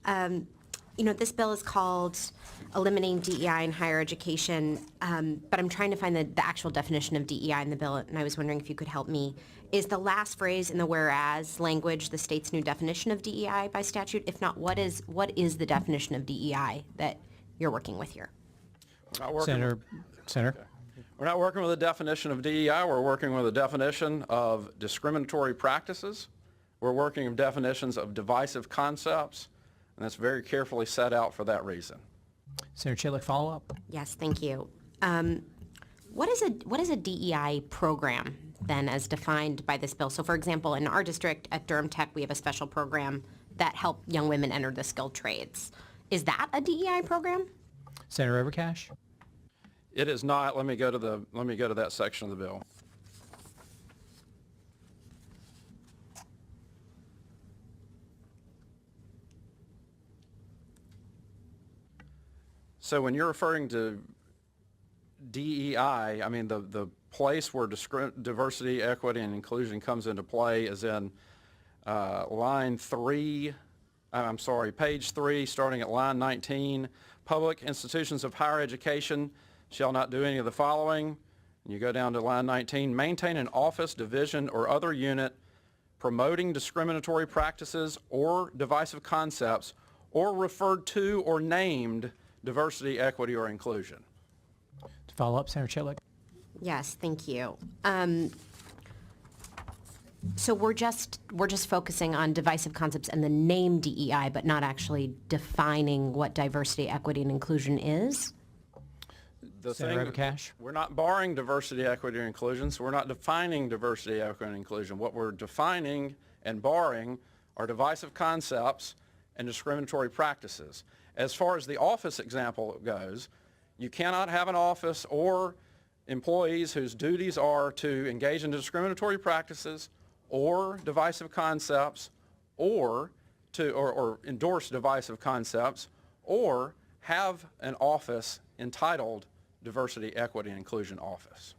This bill is called Eliminating DEI in Higher Education, but I'm trying to find the actual definition of DEI in the bill, and I was wondering if you could help me. Is the last phrase in the whereas language the state's new definition of DEI by statute? If not, what is the definition of DEI that you're working with here? Senator. Okay. We're not working with a definition of DEI. We're working with a definition of discriminatory practices. We're working with definitions of divisive concepts, and that's very carefully set out for that reason. Senator Chitlik, follow up. Yes, thank you. What is a DEI program then as defined by this bill? So for example, in our district at Durham Tech, we have a special program that help young women enter the skilled trades. Is that a DEI program? Senator Overcash. It is not. Let me go to that section of the bill. So when you're referring to DEI, I mean the place where diversity, equity, and inclusion comes into play is in page 3, starting at line 19. Public institutions of higher education shall not do any of the following. And you go down to line 19. Maintain an office, division, or other unit promoting discriminatory practices or divisive concepts or referred to or named diversity, equity, or inclusion. To follow up, Senator Chitlik. Yes, thank you. So we're just focusing on divisive concepts and the name DEI, but not actually defining what diversity, equity, and inclusion is? Senator Overcash. We're not barring diversity, equity, or inclusion, so we're not defining diversity, equity, and inclusion. What we're defining and barring are divisive concepts and discriminatory practices. As far as the office example goes, you cannot have an office or employees whose duties are to engage in discriminatory practices or divisive concepts or endorse divisive concepts or have an office entitled Diversity, Equity, and Inclusion Office.